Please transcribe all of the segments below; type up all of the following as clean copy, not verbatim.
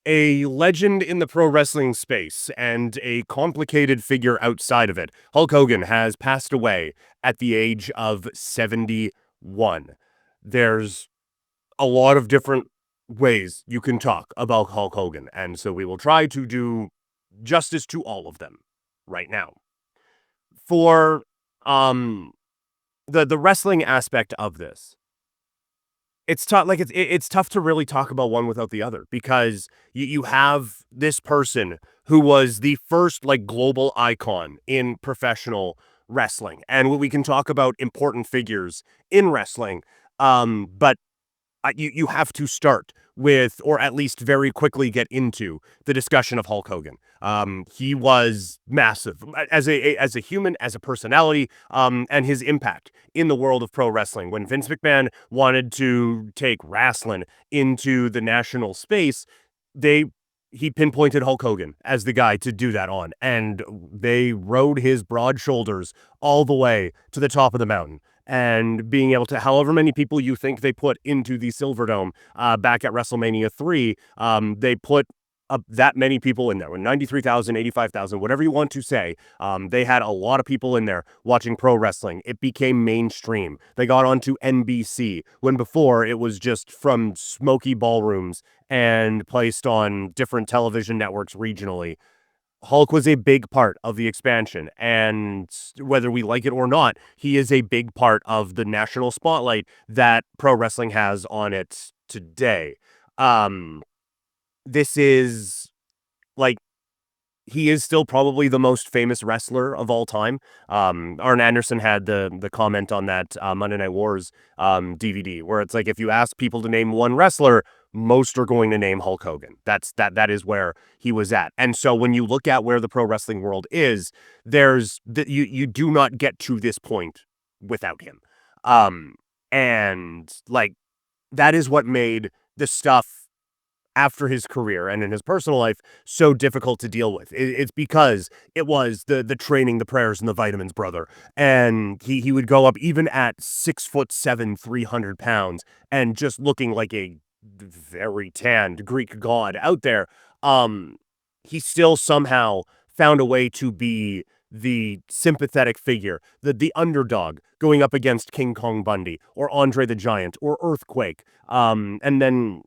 A legend in the pro wrestling space and a complicated figure outside of it, Hulk Hogan has passed away at the age of 71. There's a lot of different ways you can talk about Hulk Hogan, and so we will try to do justice to all of them right now. For um the wrestling aspect of this, it's tough. Like it's tough to really talk about one without the other because you have this person who was the first like global icon in professional wrestling, and we can talk about important figures in wrestling. But you have to start with, or at least very quickly get into the discussion of Hulk Hogan. He was massive as a human, as a personality, and his impact in the world of pro wrestling. When Vince McMahon wanted to take wrestling into the national space, they he pinpointed Hulk Hogan as the guy to do that on, and they rode his broad shoulders all the way to the top of the mountain and being able to, however many people you think they put into the Silverdome back at WrestleMania 3, they put that many people in there, 93,000, 85,000, whatever you want to say. They had a lot of people in there watching pro wrestling. It became mainstream. They got onto NBC when before it was just from smoky ballrooms and placed on different television networks regionally. Hulk was a big part of the expansion, and whether we like it or not, he is a big part of the national spotlight that pro wrestling has on it today. Um, this is like he is still probably the most famous wrestler of all time. Arn Anderson had the comment on that Monday Night Wars DVD where it's like if you ask people to name one wrestler, most are going to name Hulk Hogan. That is where he was at. And so when you look at where the pro wrestling world is, you do not get to this point without him. And like that is what made the stuff after his career and in his personal life so difficult to deal with. It's because it was the training, the prayers, and the vitamins, brother. And he would go up even at 6'7", 300 pounds, and just looking like a very tanned Greek god out there. He still somehow found a way to be the sympathetic figure, the underdog going up against King Kong Bundy or Andre the Giant or Earthquake. And then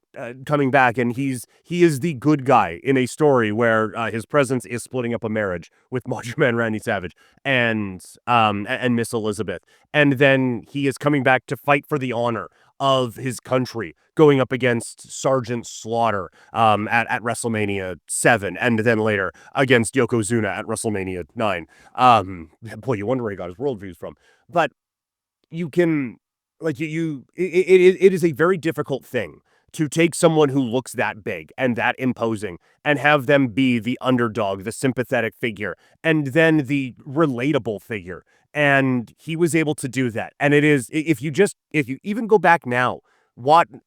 coming back, and he is the good guy in a story where his presence is splitting up a marriage with Macho Man Randy Savage and Miss Elizabeth, and then he is coming back to fight for the honor of his country, going up against Sergeant Slaughter at WrestleMania 7, and then later against Yokozuna at WrestleMania 9. Boy, you wonder where he got his worldviews from. But you can, like, it is a very difficult thing to take someone who looks that big and that imposing and have them be the underdog, the sympathetic figure, and then the relatable figure. And he was able to do that. And it is, if you even go back now,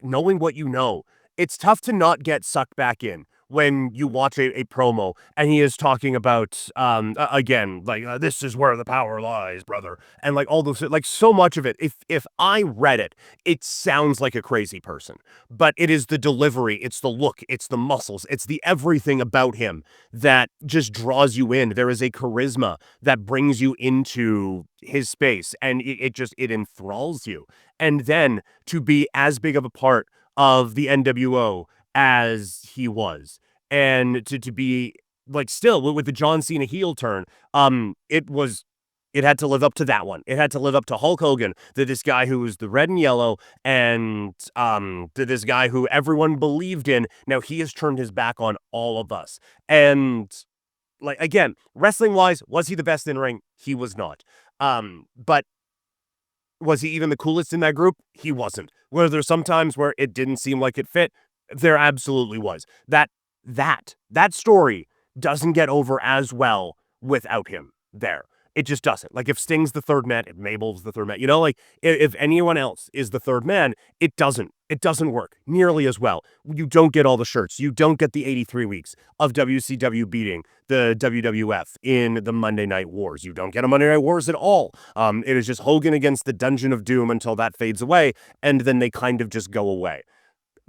knowing what you know, it's tough to not get sucked back in when you watch a promo and he is talking about again like this is where the power lies, brother, and like all those, like so much of it, if I read it, it sounds like a crazy person, but it is the delivery, it's the look, it's the muscles, it's the everything about him that just draws you in. There is a charisma that brings you into his space, and it enthralls you. And then to be as big of a part of the NWO as he was, and to be like still with the John Cena heel turn, it had to live up to that one. It had to live up to Hulk Hogan, that this guy who was the red and yellow, and to this guy who everyone believed in. Now he has turned his back on all of us. And like again, wrestling wise, was he the best in ring? He was not. But was he even the coolest in that group? He wasn't. Were there some times where it didn't seem like it fit? There absolutely was. That story doesn't get over as well without him there. It just doesn't. Like if Sting's the third man, if Mabel's the third man, like if anyone else is the third man, it doesn't work nearly as well. You don't get all the shirts. You don't get the 83 weeks of WCW beating the WWF in the Monday Night Wars. You don't get a Monday Night Wars at all. It is just Hogan against the Dungeon of Doom until that fades away, and then they kind of just go away.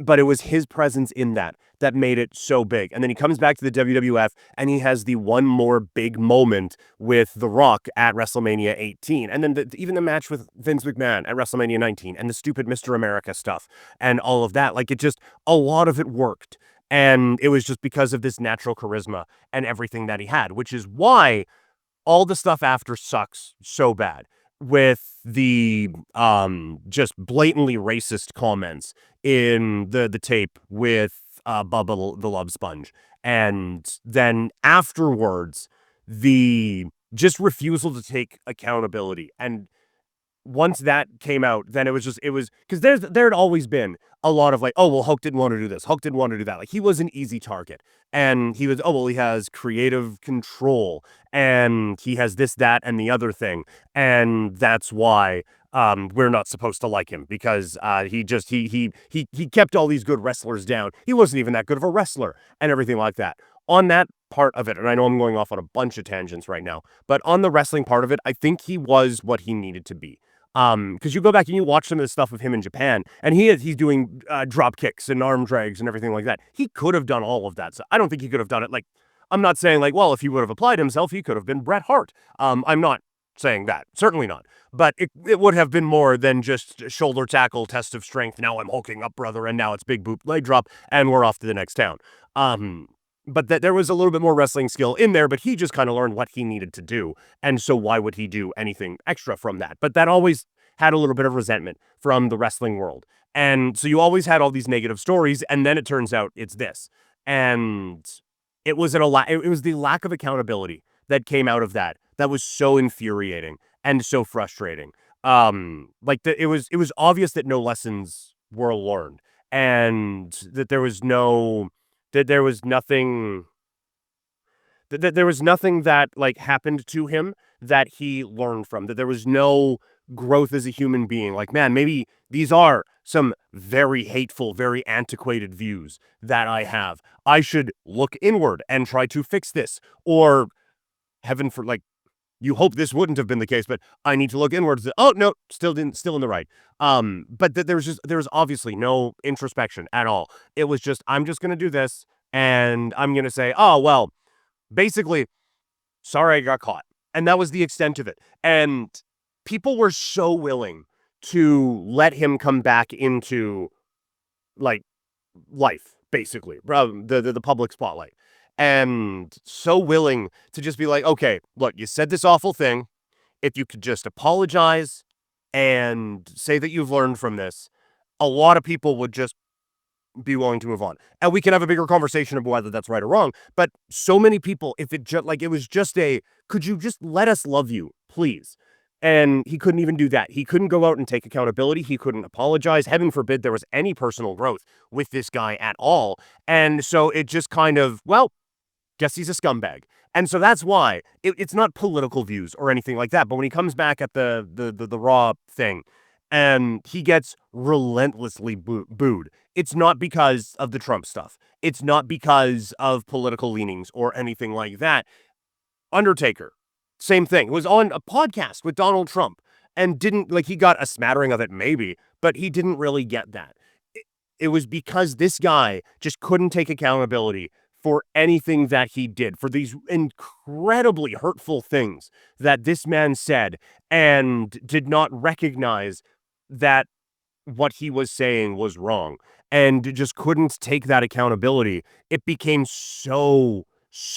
But it was his presence in that that made it so big. And then he comes back to the WWF and he has the one more big moment with The Rock at WrestleMania 18. And then even the match with Vince McMahon at WrestleMania 19 and the stupid Mr. America stuff and all of that. Like, it just, a lot of it worked. And it was just because of this natural charisma and everything that he had, which is why all the stuff after sucks so bad, with the just blatantly racist comments in the tape with Bubba the Love Sponge, and then afterwards the just refusal to take accountability. And once that came out, then it was because there had always been a lot of like, oh well, Hulk didn't want to do this, Hulk didn't want to do that. Like, he was an easy target, and he was, oh well, he has creative control, and he has this, that, and the other thing, and that's why we're not supposed to like him, because he kept all these good wrestlers down. He wasn't even that good of a wrestler, and everything like that. On that part of it, and I know I'm going off on a bunch of tangents right now, but on the wrestling part of it, I think he was what he needed to be. Because you go back and you watch some of the stuff of him in Japan, and he's doing drop kicks and arm drags and everything like that. He could have done all of that. So I don't think he could have done it. Like, I'm not saying like, well, if he would have applied himself, he could have been Bret Hart. I'm not saying that. Certainly not. But it would have been more than just shoulder tackle, test of strength. Now I'm hulking up, brother, and now it's big boot leg drop, and we're off to the next town. But that there was a little bit more wrestling skill in there, but he just kind of learned what he needed to do. And so why would he do anything extra from that? But that always had a little bit of resentment from the wrestling world. And so you always had all these negative stories, and then it turns out it's this. And it was it was the lack of accountability that came out of that was so infuriating and so frustrating. It was obvious that no lessons were learned, and that there was no that there was nothing that there was nothing that like happened to him that he learned from, that there was no growth as a human being. Like, man, maybe these are some very hateful, very antiquated views that I have. I should look inward and try to fix this. Or, heaven for, like, you hope this wouldn't have been the case, but I need to look inwards. Oh no, still in the right. But there was obviously no introspection at all. It was just, I'm just gonna do this, and I'm gonna say, oh well, basically, sorry I got caught, and that was the extent of it. And people were so willing to let him come back into like life, basically, the public spotlight. And so willing to just be like, okay, look, you said this awful thing. If you could just apologize and say that you've learned from this, a lot of people would just be willing to move on. And we can have a bigger conversation about whether that's right or wrong. But so many people, if it just like, it was just could you just let us love you, please? And he couldn't even do that. He couldn't go out and take accountability. He couldn't apologize. Heaven forbid there was any personal growth with this guy at all. And so it just kind of, well, guess he's a scumbag. And so that's why it's not political views or anything like that. But when he comes back at the Raw thing and he gets relentlessly booed, it's not because of the Trump stuff. It's not because of political leanings or anything like that. Undertaker, same thing. It was on a podcast with Donald Trump and didn't, like, he got a smattering of it maybe, but he didn't really get that. It was because this guy just couldn't take accountability for anything that he did, for these incredibly hurtful things that this man said, and did not recognize that what he was saying was wrong, and just couldn't take that accountability. It became so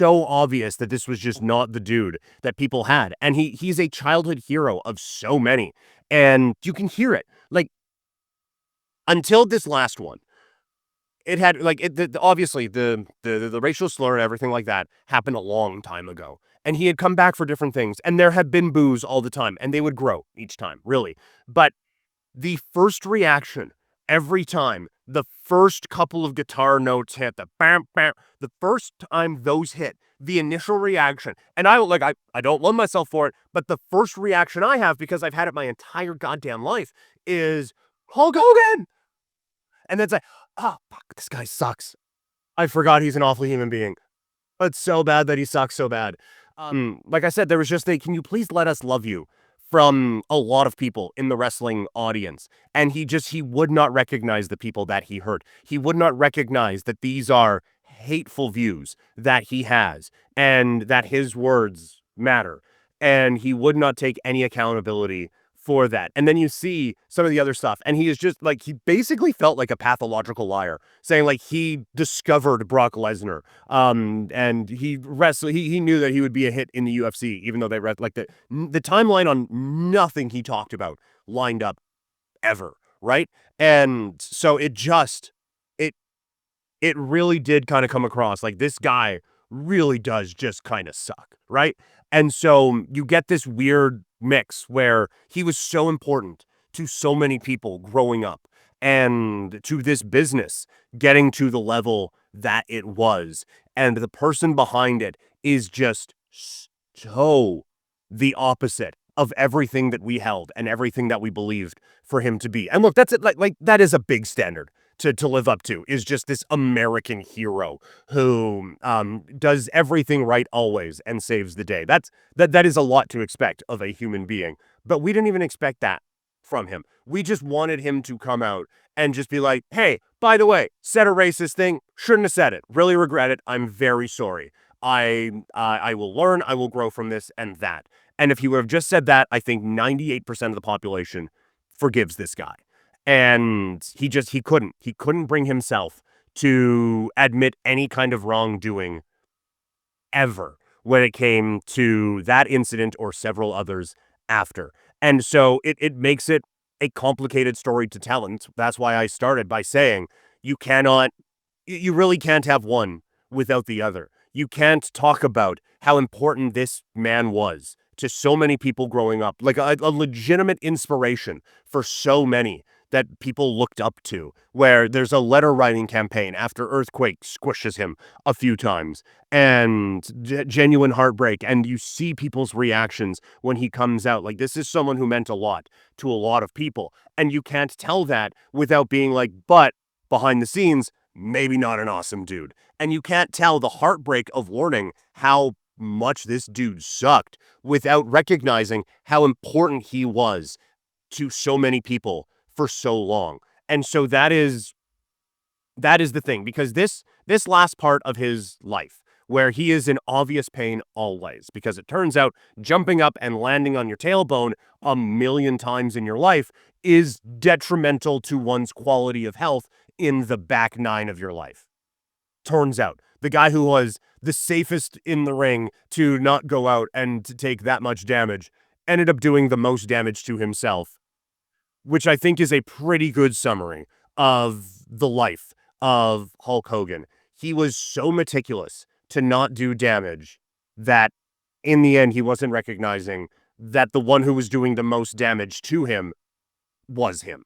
obvious that this was just not the dude that people had. And he's a childhood hero of so many, and you can hear it. Like, until this last one, it had like obviously the racial slur and everything like that happened a long time ago, and he had come back for different things, and there had been boos all the time, and they would grow each time, really. But the first reaction every time the first couple of guitar notes hit, the bam bam, the first time those hit, the initial reaction, and I don't love myself for it, but the first reaction I have, because I've had it my entire goddamn life, is Hulk Hogan. And then it's like, oh, fuck, this guy sucks. I forgot he's an awful human being. But so bad that he sucks so bad. Like I said, there was just can you please let us love you from a lot of people in the wrestling audience. And he would not recognize the people that he hurt. He would not recognize that these are hateful views that he has and that his words matter. And he would not take any accountability for that. And then you see some of the other stuff, and he is just like, he basically felt like a pathological liar, saying like he discovered Brock Lesnar. And he knew that he would be a hit in the UFC, even though they read like the timeline on nothing he talked about lined up ever, right? And so it it really did kind of come across like this guy really does just kind of suck, right? And so you get this weird mix where he was so important to so many people growing up and to this business getting to the level that it was. And the person behind it is just so the opposite of everything that we held and everything that we believed for him to be. And look, that's it. Like that is a big standard to live up to, is just this American hero who does everything right always and saves the day. That is a lot to expect of a human being, but we didn't even expect that from him. We just wanted him to come out and just be like, hey, by the way, said a racist thing, shouldn't have said it, really regret it, I'm very sorry. I will learn, I will grow from this and that. And if he would have just said that, I think 98% of the population forgives this guy. And he couldn't bring himself to admit any kind of wrongdoing ever when it came to that incident or several others after. And so it makes it a complicated story to tell. And that's why I started by saying you cannot, you really can't have one without the other. You can't talk about how important this man was to so many people growing up, like a legitimate inspiration for so many that people looked up to, where there's a letter writing campaign after Earthquake squishes him a few times and genuine heartbreak. And you see people's reactions when he comes out. Like, this is someone who meant a lot to a lot of people. And you can't tell that without being like, but behind the scenes, maybe not an awesome dude. And you can't tell the heartbreak of learning how much this dude sucked without recognizing how important he was to so many people for so long. And so that is the thing, because this last part of his life where he is in obvious pain always, because it turns out jumping up and landing on your tailbone a million times in your life is detrimental to one's quality of health in the back nine of your life. Turns out the guy who was the safest in the ring to not go out and to take that much damage ended up doing the most damage to himself, which I think is a pretty good summary of the life of Hulk Hogan. He was so meticulous to not do damage that in the end he wasn't recognizing that the one who was doing the most damage to him was him.